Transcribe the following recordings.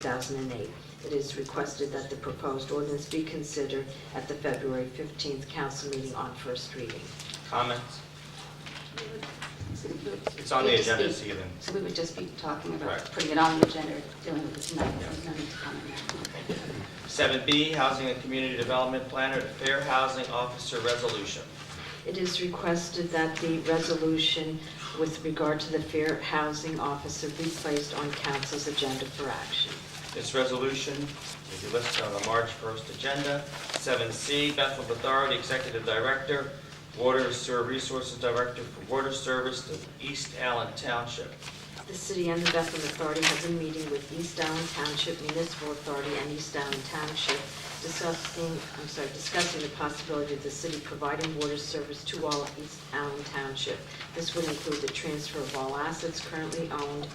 2008. It is requested that the proposed ordinance be considered at the February 15th council meeting on first reading. Comments? It's on the agenda this evening. So we would just be talking about Correct. putting it on the agenda, dealing with it tonight. There's no need to comment now. 7B, Housing and Community Development Planner, the Fair Housing Officer Resolution. It is requested that the resolution with regard to the Fair Housing Officer be placed on council's agenda for action. This resolution will be listed on the March 1st agenda. 7C, Bethlehem Authority Executive Director, Water and Sewer Resources Director for Water Service to East Allen Township. The city and the Bethlehem Authority has a meeting with East Allen Township Municipal Authority and East Allen Township discussing the possibility of the city providing water service to all East Allen Township. This would include the transfer of all assets currently owned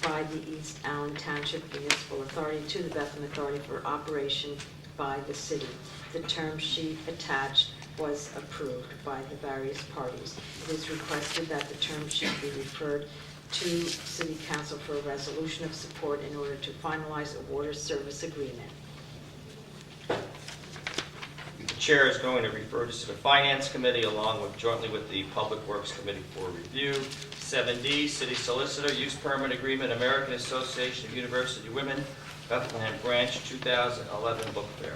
by the East Allen Township Municipal Authority to the Bethlehem Authority for operation by the city. The term sheet attached was approved by the various parties. It is requested that the term sheet be referred to City Council for a resolution of support in order to finalize a water service agreement. The chair is going to refer this to the Finance Committee along with jointly with the Public Works Committee for review. 7D, City Solicitor, Use Permit Agreement, American Association of University Women, Bethlehem Branch, 2011 Book Fair.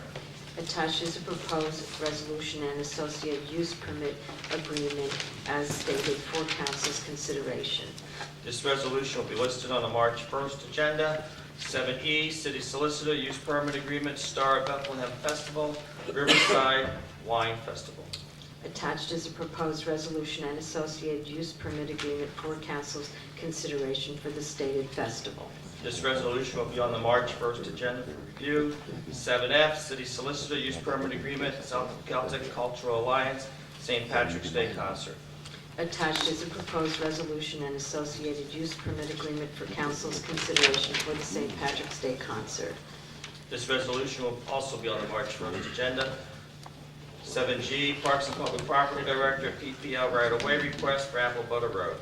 Attached is a proposed resolution and associated use permit agreement as stated for council's consideration. This resolution will be listed on the March 1st agenda. 7E, City Solicitor, Use Permit Agreement, Star Bethlehem Festival, Riverside Wine Festival. Attached is a proposed resolution and associated use permit agreement for council's consideration for the stated festival. This resolution will be on the March 1st agenda for review. 7F, City Solicitor, Use Permit Agreement, South Celtic Cultural Alliance, St. Patrick's Day Concert. Attached is a proposed resolution and associated use permit agreement for council's consideration for the St. Patrick's Day concert. This resolution will also be on the March 1st agenda. 7G, Parks and Public Property Director, PPL right-of-way request for Apple Butter Road.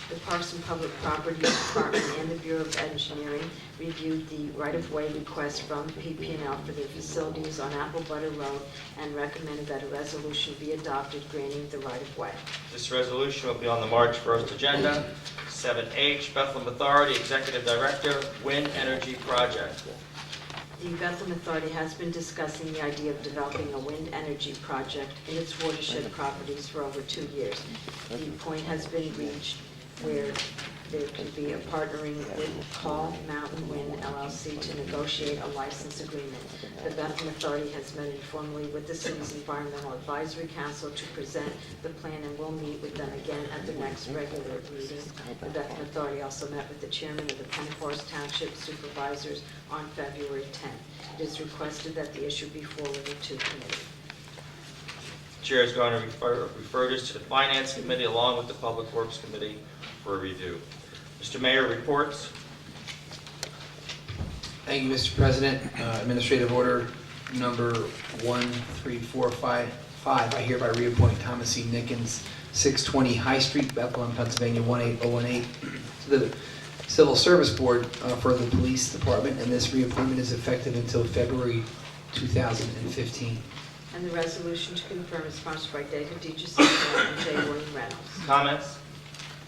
The Parks and Public Property Department and the Bureau of Engineering reviewed the right-of-way request from PP&L for their facilities on Apple Butter Road and recommended that a resolution be adopted granting the right-of-way. This resolution will be on the March 1st agenda. 7H, Bethlehem Authority Executive Director, Wind Energy Project. The Bethlehem Authority has been discussing the idea of developing a wind energy project in its watershed properties for over 2 years. The point has been reached where there could be a partnering with Call Mountain Wind LLC to negotiate a license agreement. The Bethlehem Authority has met informally with the city's Environmental Advisory Council to present the plan and will meet with them again at the next regular meeting. The Bethlehem Authority also met with the chairman of the Penforest Township Supervisors on February 10th. It is requested that the issue be forwarded to committee. The chair is going to refer this to the Finance Committee along with the Public Works Committee for review. Mr. Mayor, reports. Thank you, Mr. President. Administrative Order number 13455. I hereby reappoint Thomas C. Nickens, 620 High Street, Bethlehem, Pennsylvania, 18018, to the Civil Service Board for the Police Department, and this reappointment is effective until February 2015. And the resolution to confirm is sponsored by David D. Jacinto and J. William Reynolds. Comments?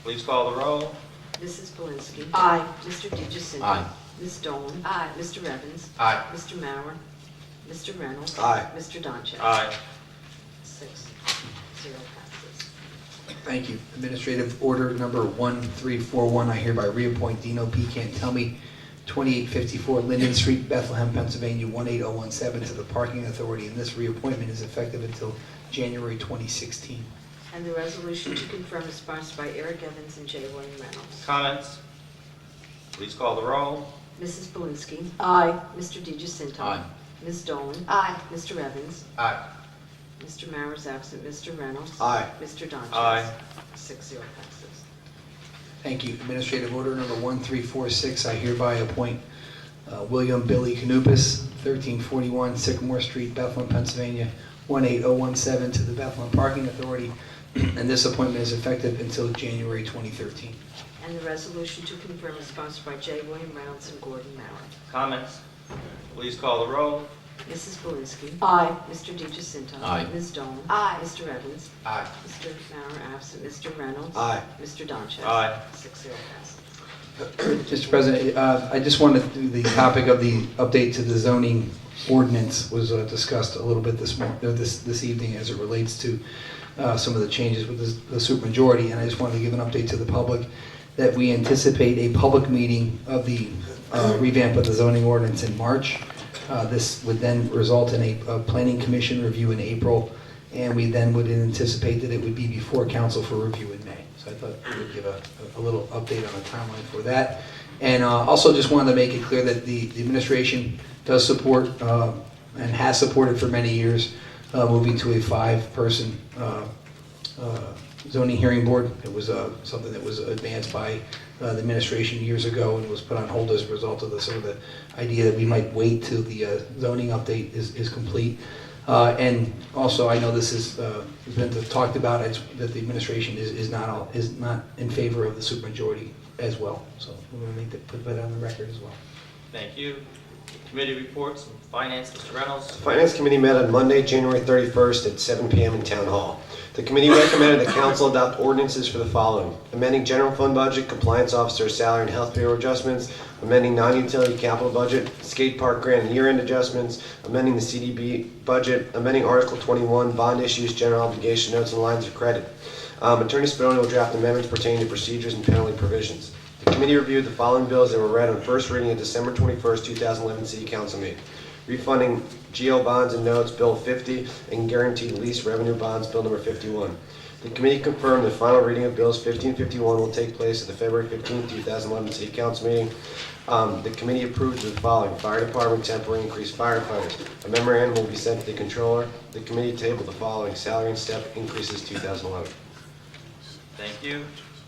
Please call the roll. Mrs. Belinsky. Aye. Mr. D. Jacinto. Aye. Ms. Dolan. Aye. Mr. Evans. Aye. Mr. Mauer. Mr. Reynolds. Aye. Mr. Doncheck. Aye. 6-0 passes. Thank you. Administrative Order number 1341. I hereby reappoint Dino P. Cantelmi, 2854 Linden Street, Bethlehem, Pennsylvania, 18017, to the Parking Authority, and this reappointment is effective until January 2016. And the resolution to confirm is sponsored by Eric Evans and J. William Reynolds. Comments? Please call the roll. Mrs. Belinsky. Aye. Mr. D. Jacinto. Aye. Ms. Dolan. Aye. Mr. Evans. Aye. Mr. Mauer is absent. Mr. Reynolds. Aye. Mr. Doncheck. Aye. 6-0 passes. Thank you. Administrative Order number 1346. I hereby appoint William Billy Canupis, 1341 Sycamore Street, Bethlehem, Pennsylvania, 18017, to the Bethlehem Parking Authority, and this appointment is effective until January 2013. And the resolution to confirm is sponsored by J. William Reynolds and Gordon Mallon. Comments? Please call the roll. Mrs. Belinsky. Aye. Mr. DeGiacinto. Aye. Ms. Dolan. Aye. Mr. Evans. Aye. Mr. Mauer absent. Mr. Reynolds. Aye. Mr. Donchev. Aye. 6-0 passes. Mr. President, I just wanted to do the topic of the update to the zoning ordinance was discussed a little bit this evening as it relates to some of the changes with the supermajority, and I just wanted to give an update to the public that we anticipate a public meeting of the revamp of the zoning ordinance in March. This would then result in a planning commission review in April, and we then would anticipate that it would be before council for review in May. So I thought we would give a little update on the timeline for that. And also just wanted to make it clear that the administration does support and has supported for many years moving to a 5-person zoning hearing board. It was something that was advanced by the administration years ago and was put on hold as a result of some of the idea that we might wait till the zoning update is complete. And also, I know this has been talked about that the administration is not in favor of the supermajority as well. So we're going to put that on the record as well. Thank you. Committee reports. Finance, Mr. Reynolds. The Finance Committee met on Monday, January 31st at 7 p.m. in Town Hall. The committee recommended the council adopt ordinances for the following: amending general fund budget, compliance officer salary and health payroll adjustments, amending non-utility capital budget, skate park grant and year-end adjustments, amending the CDB budget, amending Article 21, bond issues, general obligation notes and lines of credit. Attorney Spadoni will draft amendments pertaining to procedures and penalty provisions. The committee reviewed the following bills that were read on first reading at December 21st, 2011 City Council meeting: refunding GO bonds and notes, Bill 50, and guaranteed lease revenue bonds, Bill number 51. The committee confirmed the final reading of Bills 50 and 51 will take place at the February 15, 2011 City Council meeting. The committee approved the following: Fire Department temporary increased firefighters. A memorandum will be sent to the controller. The committee tabled the following: salary and step increases 2011. Thank you.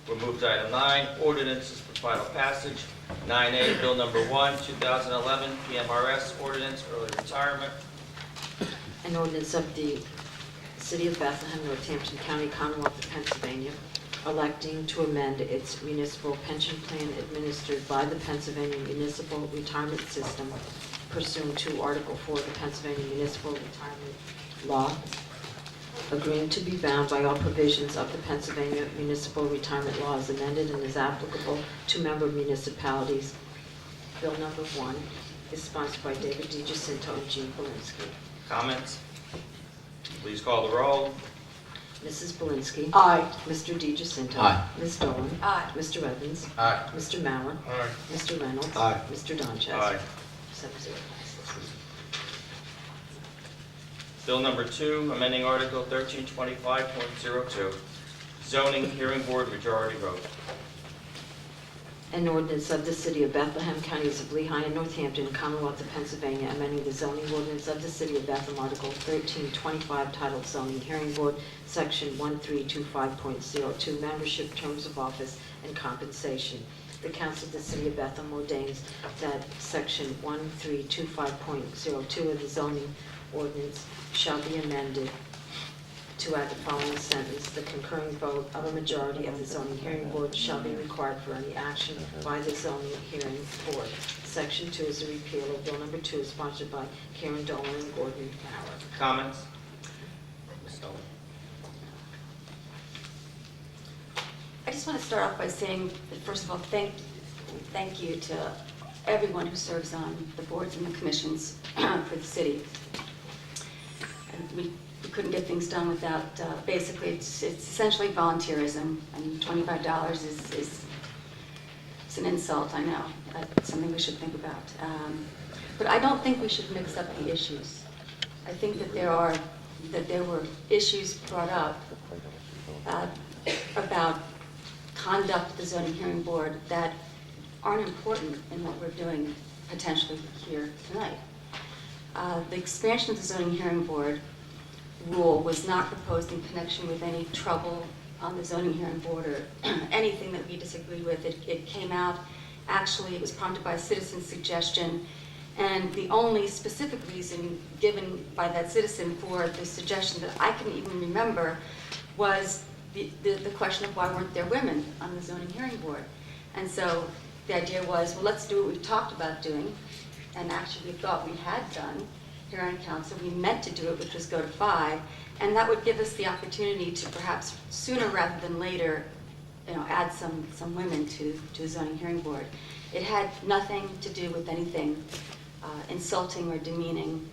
We'll move to item 9, ordinances for final passage. 9A, Bill number 1, 2011, PMRS ordinance, early retirement. An ordinance of the City of Bethlehem, Northampton County, Commonwealth of Pennsylvania, electing to amend its municipal pension plan administered by the Pennsylvania Municipal Retirement System pursuant to Article 4 of the Pennsylvania Municipal Retirement Law, agreeing to be bound by all provisions of the Pennsylvania Municipal Retirement Law as amended and is applicable to member municipalities. Bill number 1 is sponsored by David DeGiacinto and Jean Belinsky. Comments? Please call the roll. Mrs. Belinsky. Aye. Mr. DeGiacinto. Aye. Ms. Dolan. Aye. Mr. Evans. Aye. Mr. Mauer. Aye. Mr. Reynolds. Aye. Mr. Donchev. Aye. 7-0 passes. Bill number 2, amending Article 1325.02, zoning hearing board majority vote. An ordinance of the City of Bethlehem, Counties of Lehigh and Northampton, Commonwealth of Pennsylvania, amending the zoning ordinance of the City of Bethlehem, Article 1325, titled Zoning Hearing Board, Section 1325.02, Membership, Terms of Office, and Compensation. The Council of the City of Bethlehem ordains that Section 1325.02 of the zoning ordinance shall be amended to add the following sentence: the concurring vote of a majority of the zoning hearing board shall be required for any action by the zoning hearing board. Section 2 is a repeal of Bill number 2, sponsored by Karen Dolan and Gordon Mauer. Comments? Ms. Dolan. I just want to start off by saying that, first of all, thank you to everyone who serves on the boards and the commissions for the city. And we couldn't get things done without, basically, it's essentially volunteerism, and $25 is an insult, I know. That's something we should think about. But I don't think we should mix up the issues. I think that there were issues brought up about conduct of the zoning hearing board that aren't important in what we're doing potentially here tonight. The expansion of the zoning hearing board rule was not proposed in connection with any trouble on the zoning hearing board or anything that we disagree with. It came out, actually, it was prompted by a citizen's suggestion, and the only specific reason given by that citizen for the suggestion that I can even remember was the question of why weren't there women on the zoning hearing board. And so the idea was, well, let's do what we talked about doing, and actually we thought we had done here on council. We meant to do it, which was go to 5, and that would give us the opportunity to perhaps sooner rather than later, add some women to the zoning hearing board. It had nothing to do with anything insulting or demeaning,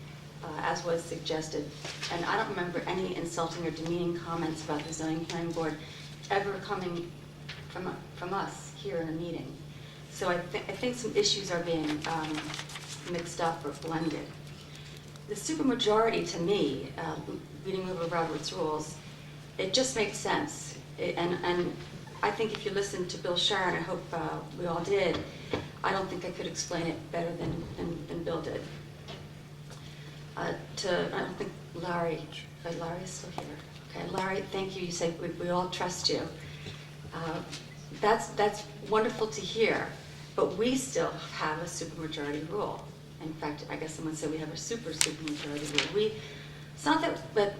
as was suggested. And I don't remember any insulting or demeaning comments about the zoning hearing board ever coming from us here in a meeting. So I think some issues are being mixed up or blended. The supermajority, to me, reading over Robert's rules, it just makes sense. And I think if you listen to Bill Sharon, I hope we all did, I don't think I could explain it better than Bill did. I don't think Larry's still here. Okay, Larry, thank you. You say we all trust you. That's wonderful to hear, but we still have a supermajority rule. In fact, I guess someone said we have a supermajority rule. It's not that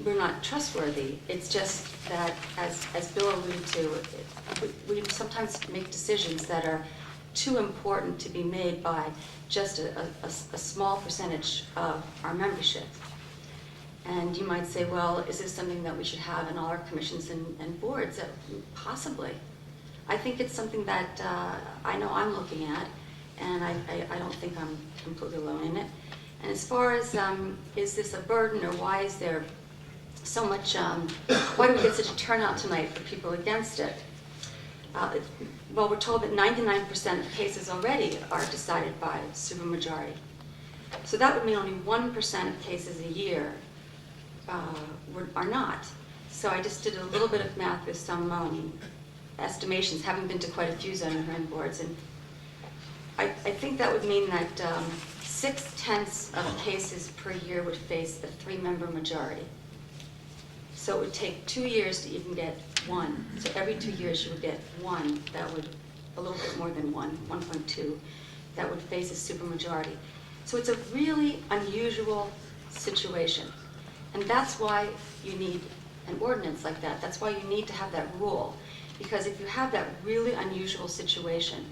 we're not trustworthy. It's just that, as Bill alluded to, we sometimes make decisions that are too important to be made by just a small percentage of our membership. And you might say, well, is this something that we should have in all our commissions and boards? Possibly. I think it's something that I know I'm looking at, and I don't think I'm completely alone in it. And as far as, is this a burden, or why is there so much, why do we get such a turnout tonight for people against it? Well, we're told that 99% of cases already are decided by supermajority. So that would mean only 1% of cases a year are not. So I just did a little bit of math with some estimations, having been to quite a few zoning hearing boards, and I think that would mean that 6/10 of cases per year would face a 3-member majority. So it would take 2 years to even get 1. So every 2 years you would get 1 that would, a little bit more than 1.2, that would face a supermajority. So it's a really unusual situation. And that's why you need an ordinance like that. That's why you need to have that rule. Because if you have that really unusual situation,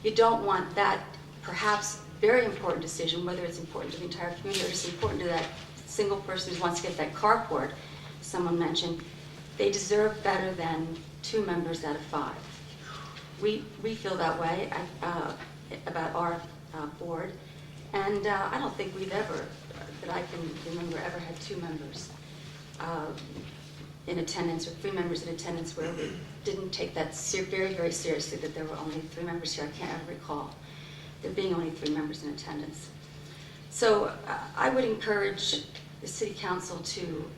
you don't want that perhaps very important decision, whether it's important to the entire community or it's important to that single person who wants to get that carport someone mentioned. They deserve better than 2 members out of 5. We feel that way about our board, and I don't think we've ever, that I can remember, ever had 2 members in attendance, or 3 members in attendance, where we didn't take that very, very seriously, that there were only 3 members here. I can't ever recall there being only 3 members in attendance. So I would encourage the City Council to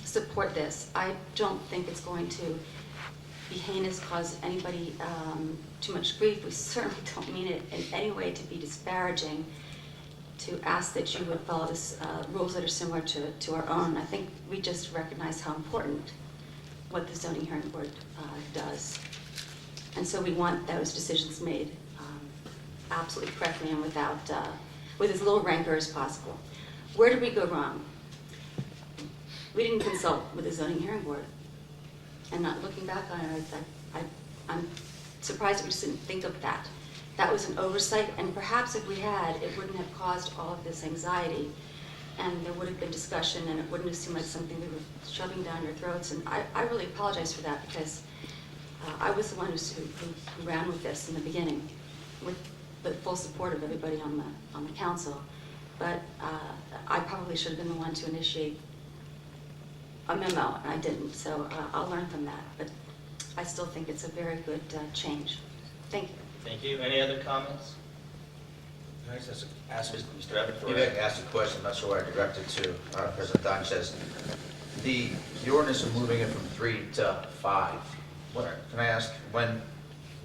support this. I don't think it's going to be heinous, cause anybody too much grief. We certainly don't mean it in any way to be disparaging, to ask that you would follow this, rules that are similar to our own. I think we just recognize how important what the zoning hearing board does. And so we want those decisions made absolutely correctly and without, with as little rancor as possible. Where did we go wrong? We didn't consult with the zoning hearing board. And not looking back on it, I'm surprised we just didn't think of that. That was an oversight, and perhaps if we had, it wouldn't have caused all of this anxiety, and there would have been discussion, and it wouldn't have seemed like something we were shoving down your throats. And I really apologize for that, because I was the one who ran with this in the beginning, with the full support of everybody on the council. But I probably should have been the one to initiate a memo, and I didn't. So I'll learn from that. But I still think it's a very good change. Thank you. Thank you. Any other comments? Can I just ask Mr. Evans maybe I can ask a question, I'm not sure where I direct it to. President Don says, the ordinance of moving it from 3 to 5, can I ask when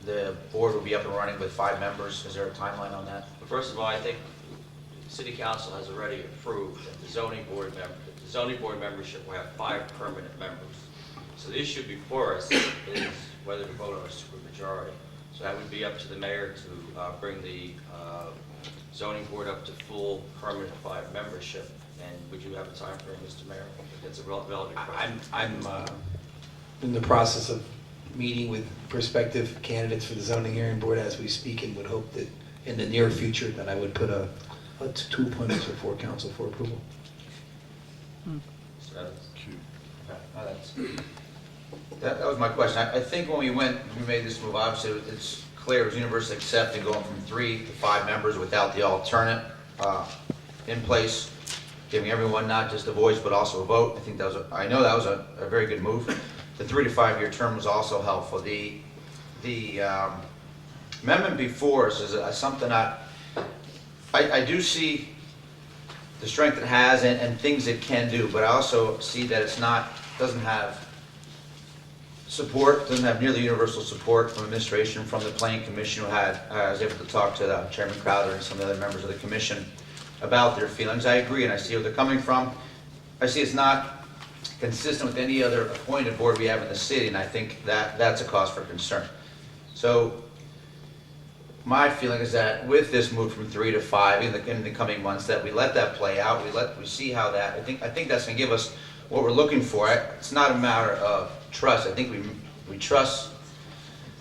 the board will be up and running with 5 members? Is there a timeline on that? First of all, I think City Council has already approved that the zoning board membership will have 5 permanent members. So the issue before us is whether to vote on a supermajority. So that would be up to the mayor to bring the zoning board up to full permanent 5 membership. And would you have a time frame, Mr. Mayor? That's a relevant question. I'm in the process of meeting with prospective candidates for the zoning hearing board as we speak, and would hope that in the near future that I would put two appointments before council for approval. Mr. Evans? Okay, no, that was my question. I think when we made this move, obviously, it's clear, it was universally accepted going from 3 to 5 members without the alternate in place, giving everyone not just a voice, but also a vote. I think that was, I know that was a very good move. The 3 to 5 year term was also helpful. The amendment before us is something I do see the strength it has and things it can do, but I also see that doesn't have support, doesn't have nearly universal support from administration, from the planning commission I was able to talk to Chairman Crowder and some of the other members of the commission about their feelings. I agree, and I see where they're coming from. I see it's not consistent with any other appointed board we have in the city, and I think that's a cause for concern. So my feeling is that with this move from 3 to 5 in the coming months, that we let that play out. We see how that. I think that's going to give us what we're looking for. It's not a matter of trust. I think we trust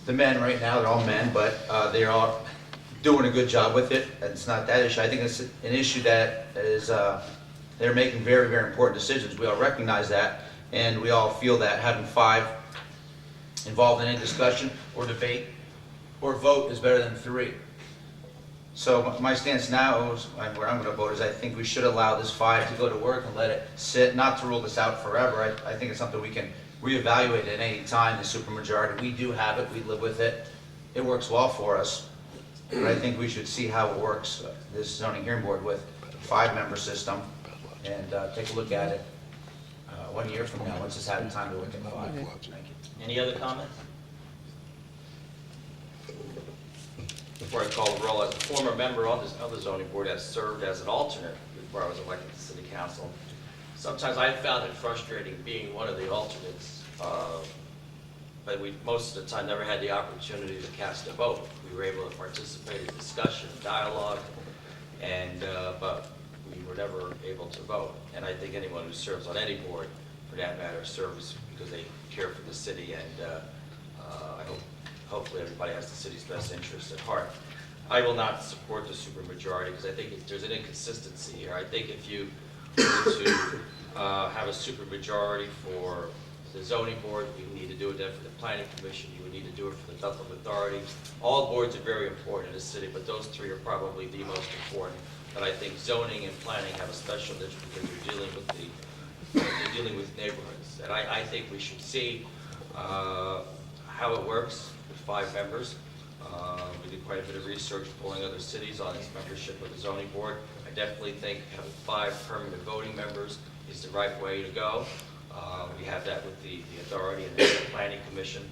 the men right now. They're all men, but they're all doing a good job with it. It's not that issue. I think it's an issue that is they're making very, very important decisions. We all recognize that, and we all feel that having 5 involved in any discussion or debate or vote is better than 3. So my stance now is, and where I'm going to vote, is I think we should allow this 5 to go to work and let it sit, not to rule this out forever. I think it's something we can reevaluate at any time. The supermajority, we do have it, we live with it. It works well for us. But I think we should see how it works, this zoning hearing board with a 5-member system, and take a look at it 1 year from now, once it's had time to look at 5. Thank you. Any other comments? Before I call the roll, as a former member of the zoning board, has served as an alternate before I was elected to city council. Sometimes I found it frustrating being one of the alternates, but we most of the time never had the opportunity to cast a vote. We were able to participate in discussion, dialogue, and but we were never able to vote. And I think anyone who serves on any board, for that matter, serves because they care for the city, and hopefully everybody has the city's best interests at heart. I will not support the supermajority because I think there's an inconsistency here. I think if you were to have a supermajority for the zoning board, you need to do it then for the planning commission, you would need to do it for the Bethlehem Authority. All boards are very important in the city, but those 3 are probably the most important. But I think zoning and planning have a special niche because they're dealing with neighborhoods. And I think we should see how it works with 5 members. We did quite a bit of research pulling other cities on its membership of the zoning board. I definitely think having 5 permanent voting members is the right way to go. We have that with the authority and the planning commission.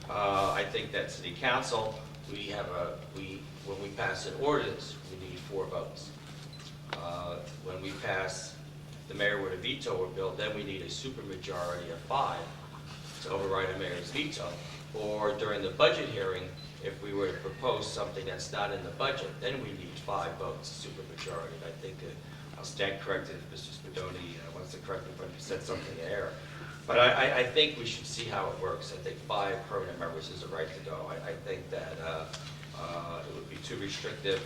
I think that city council, when we pass an ordinance, we need 4 votes. When we pass, the mayor with a veto a bill, then we need a supermajority of 5 to override a mayor's veto. Or during the budget hearing, if we were to propose something that's not in the budget, then we need 5 votes, supermajority. And I think I'll stand corrected if Mr. Spadoni wants to correct me if I said something in error. But I think we should see how it works. I think 5 permanent members is the right to go. I think that it would be too restrictive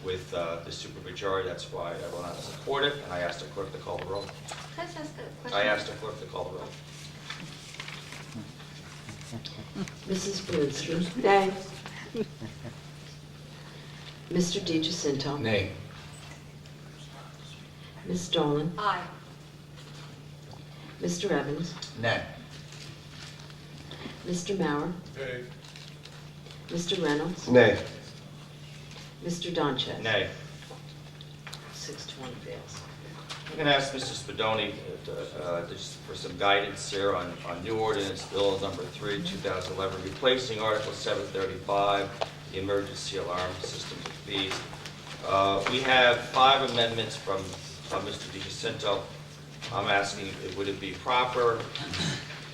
with the supermajority. That's why I will not support it, and I asked the clerk to call the roll. Can I just ask a question? I asked the clerk to call the roll. Mrs. Blinsky? Nay. Mr. DiGiacinto? Nay. Ms. Dolan? Aye. Mr. Evans? Nay. Mr. Mauer? Nay. Mr. Reynolds? Nay. Mr. Donchev? Nay. 6 to 1 fails. I'm going to ask Mr. Spadoni just for some guidance here on new ordinance bill number 3, 2011, replacing Article 735, the emergency alarm system fees. We have 5 amendments from Mr. DiGiacinto. I'm asking, would it be proper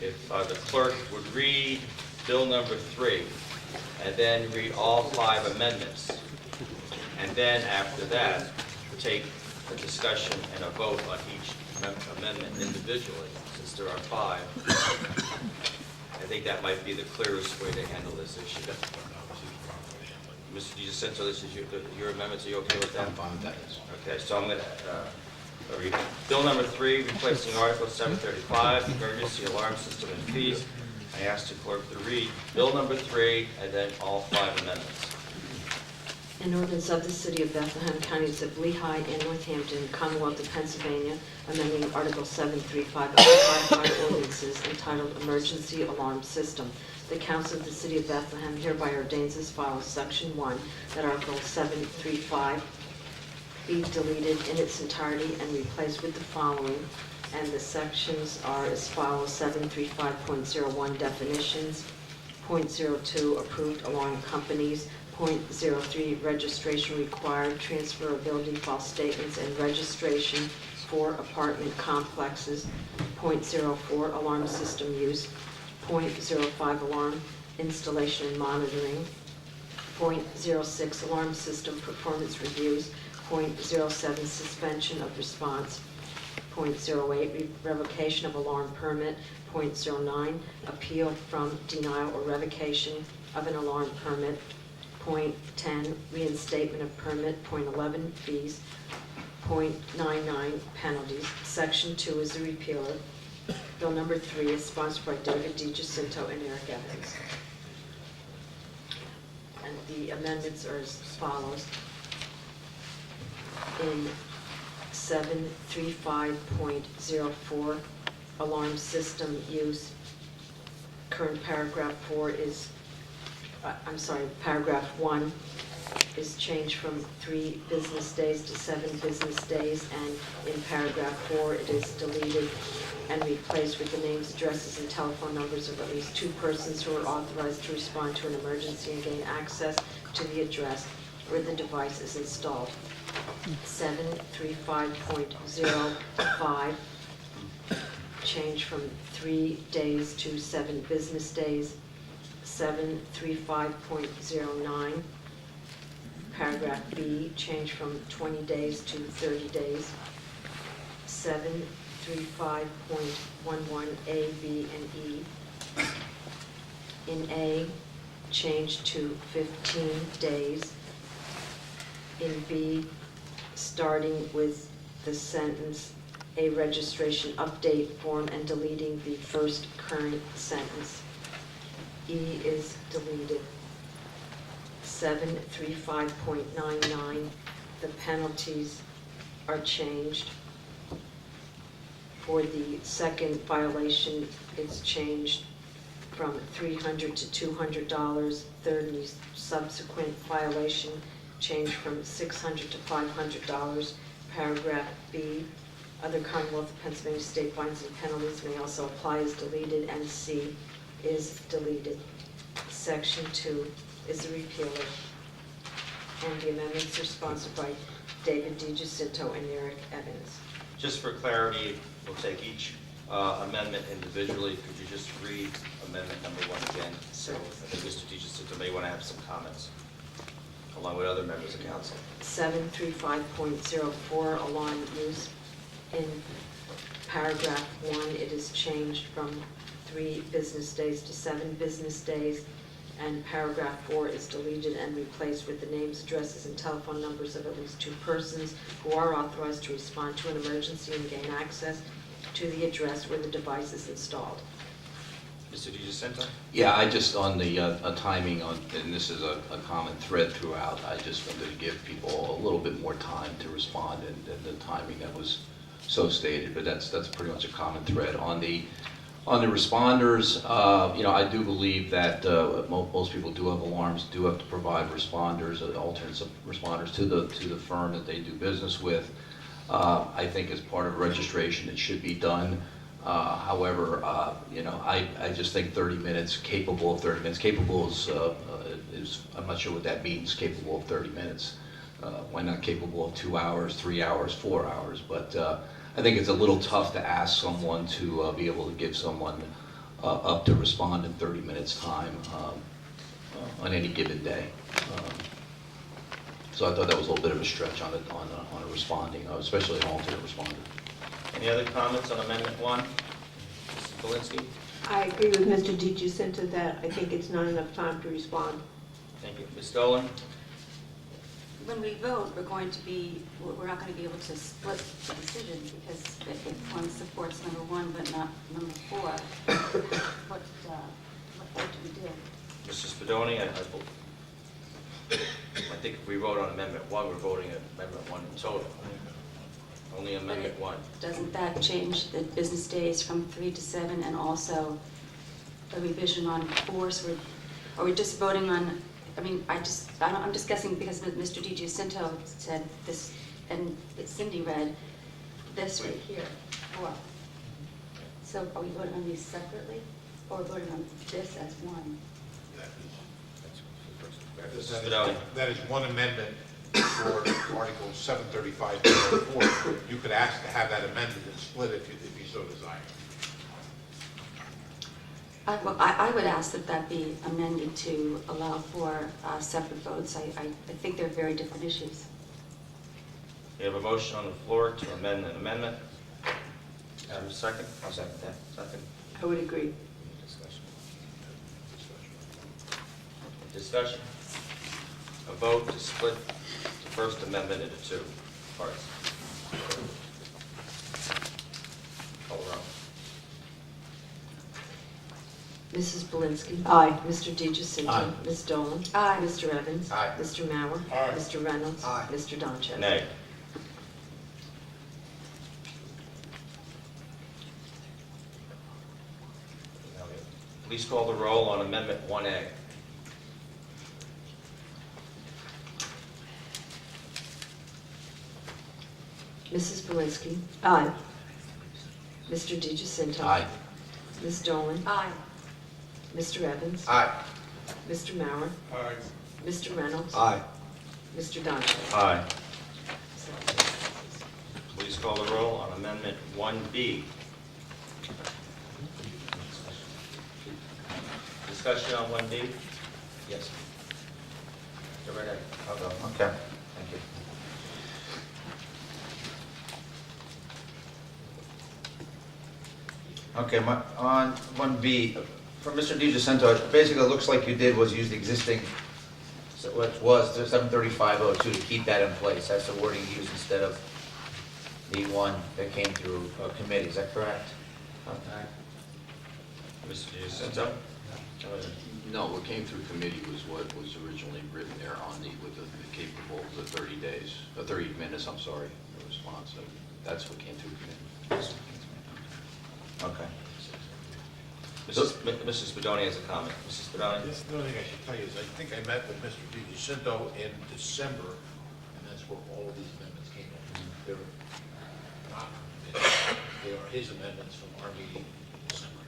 if the clerk would read bill number 3 and then read all 5 amendments, and then after that take a discussion and a vote on each amendment individually, since there are 5, I think that might be the clearest way to handle this issue. Mr. DiGiacinto, this is your amendments, are you okay with that? I'm fine with that, yes. Okay, so I'm going to read Bill number 3, replacing Article 735, emergency alarm system and fees. I asked the clerk to read Bill number 3 and then all 5 amendments. An ordinance of the City of Bethlehem, Counties of Lehigh and Northampton, Commonwealth of Pennsylvania, amending Article 735 of the Codified Ordinances entitled Emergency Alarm System. The Council of the City of Bethlehem hereby ordains as follows. Section 1, that Article 735 be deleted in its entirety and replaced with the following. And the sections are as follows. 735.01 definitions, .02 approved alarm companies, .03 registration required, transferability, false statements, and registration for apartment complexes, .04 alarm system use, .05 alarm installation and monitoring, .06 alarm system performance reviews, .07 suspension of response, .08 revocation of alarm permit, .09 appeal from denial or revocation of an alarm permit, .10 reinstatement of permit, .11 fees, .99 penalties. Section 2 is the repealer. Bill number 3 is sponsored by David DiGiacinto and Eric Evans. And the amendments are as follows. In 735.04, alarm system use, current paragraph 4 is, paragraph 1 is changed from 3 business days to 7 business days, and in paragraph 4 it is deleted and replaced with the names, addresses, and telephone numbers of at least 2 persons who are authorized to respond to an emergency and gain access to the address where the device is installed. 735.05 change from 3 days to 7 business days. 735.09 paragraph B change from 20 days to 30 days. 735.11 A, B, and E. In A, change to 15 days. In B, starting with the sentence, a registration update form, and deleting the first current sentence. E is deleted. 735.99, the penalties are changed. For the second violation, it's changed from $300 to $200. Third and subsequent violation changed from $600 to $500. Paragraph B, other Commonwealth of Pennsylvania state fines and penalties may also apply, is deleted, and C is deleted. Section 2 is a repealer, and the amendments are sponsored by David DiGiacinto and Eric Evans. Just for clarity, we'll take each amendment individually. Could you just read amendment number 1 again? So I think Mr. DiGiacinto may want to have some comments, along with other members of council. 735.04 alarm use. In paragraph 1, it is changed from 3 business days to 7 business days, and paragraph 4 is deleted and replaced with the names, addresses, and telephone numbers of at least 2 persons who are authorized to respond to an emergency and gain access to the address where the device is installed. Mr. DiGiacinto? Yeah, I just, on the timing, and this is a common thread throughout, I just wanted to give people a little bit more time to respond, and the timing that was so stated, but that's pretty much a common thread. On the responders, I do believe that most people do have alarms, do have to provide responders, alternate responders to the firm that they do business with. I think as part of registration, it should be done. However, I just think 30 minutes, capable of 30 minutes. Capable is, I'm not sure what that means, capable of 30 minutes. Why not capable of 2 hours, 3 hours, 4 hours? But I think it's a little tough to ask someone to be able to give someone up to respond in 30 minutes time on any given day. So I thought that was a little bit of a stretch on a responding, especially an alternate responder. Any other comments on Amendment 1? Mrs. Polinsky? I agree with Mr. DiGiacinto that I think it's not enough time to respond. Thank you. Ms. Dolan? When we vote, we're not going to be able to split the decision because if one supports number 1 but not number 4, what do we do? Mrs. Spadoni, I think if we vote on Amendment 1, we're voting on Amendment 1 in total. Only Amendment 1. Doesn't that change the business days from 3 to 7 and also a revision on 4? So are we just voting on, I'm just guessing because Mr. DiGiacinto said this, and Cindy read this right here, 4. So are we voting on these separately or voting on this as one? Spadoni. That is one amendment for Article 735.04. You could ask to have that amended and split if you so desire. I would ask that that be amended to allow for separate votes. I think they're very different issues. We have a motion on the floor to amend an amendment. Have a second? I'll second that. Second. I would agree. Discussion. A vote to split the First Amendment into 2 parts. Call the roll. Mrs. Belinsky. Aye. Mr. DiGiacinto. Aye. Ms. Dolan. Aye. Mr. Evans. Aye. Mr. Mauer. Aye. Mr. Reynolds. Aye. Mr. Donchev. Nay. Please call the roll on Amendment 1A. Mrs. Belinsky. Aye. Mr. DiGiacinto. Aye. Ms. Dolan. Aye. Mr. Evans. Aye. Mr. Mauer. Aye. Mr. Reynolds. Aye. Mr. Donchev. Aye. Please call the roll on Amendment 1B. Discussion on 1B? Yes. Go right ahead. I'll go. Okay. Thank you. Okay, on 1B, for Mr. DiGiacinto, basically it looks like you did was use the existing, so what was the 735.02 to keep that in place. That's the wording used instead of the one that came through committee. Is that correct? Okay. Mr. DiGiacinto? No, what came through committee was what was originally written there on with the capable, the 30 days, 30 minutes, I'm sorry, the response. So that's what came through committee. Okay. Mrs. Spadoni has a comment. Mrs. Spadoni? Yes, the only thing I should tell you is I think I met with Mr. DiGiacinto in December, and that's where all of these amendments came in. They're not, they are his amendments from our meeting in December.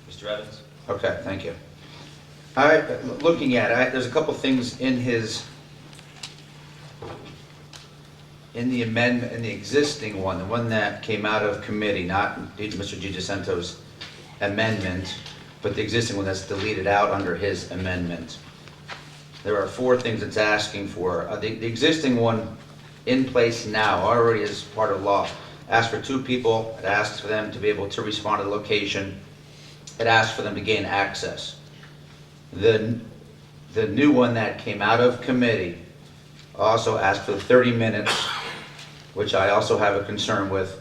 Mr. Evans? Okay, thank you. All right, looking at it, there's a couple things in the amendment, in the existing one, the one that came out of committee, not Mr. DiGiacinto's amendment, but the existing one that's deleted out under his amendment. There are 4 things it's asking for. The existing one in place now, already as part of law, asks for 2 people. It asks for them to be able to respond to the location. It asks for them to gain access. The new one that came out of committee also asked for 30 minutes, which I also have a concern with.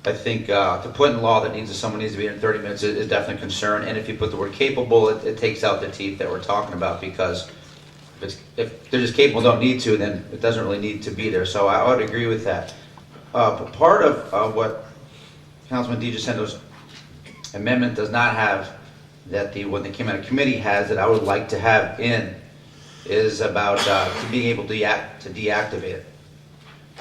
I think to put in law that someone needs to be here in 30 minutes is definitely a concern. And if you put the word capable, it takes out the teeth that we're talking about, because if they're just capable, don't need to, then it doesn't really need to be there. So I would agree with that. But part of what Councilman DiGiacinto's amendment does not have, that the one that came out of committee has, that I would like to have in, is about being able to deactivate it.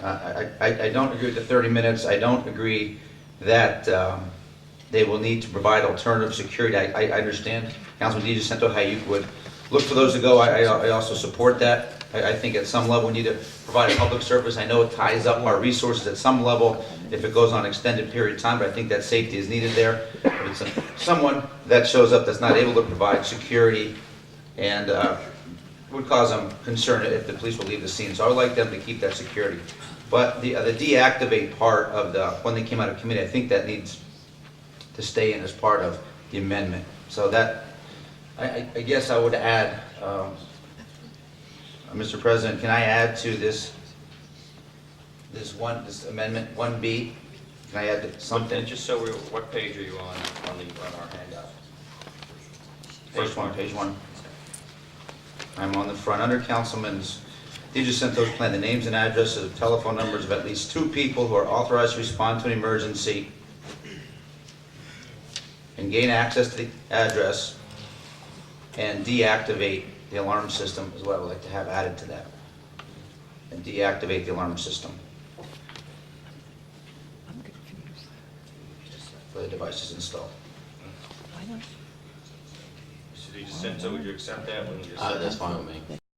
I don't agree with the 30 minutes. I don't agree that they will need to provide alternative security. I understand, Councilman DiGiacinto, how you would look for those to go. I also support that. I think at some level we need to provide a public service. I know it ties up our resources at some level if it goes on an extended period of time, but I think that safety is needed there. If it's someone that shows up that's not able to provide security, and would cause them concern if the police will leave the scene. So I would like them to keep that security. But the deactivate part of the, when they came out of committee, I think that needs to stay in as part of the amendment. So that, I guess I would add, Mr. President, can I add to this amendment 1B? Can I add something? And just so we're, what page are you on our handout? First one, page 1. I'm on the front, under Councilman's DiGiacinto's plan, the names and addresses of telephone numbers of at least 2 people who are authorized to respond to an emergency and gain access to the address and deactivate the alarm system is what I would like to have added to that. And deactivate the alarm system. For the devices installed. Mr. DiGiacinto, would you accept that? When you just That's fine with me.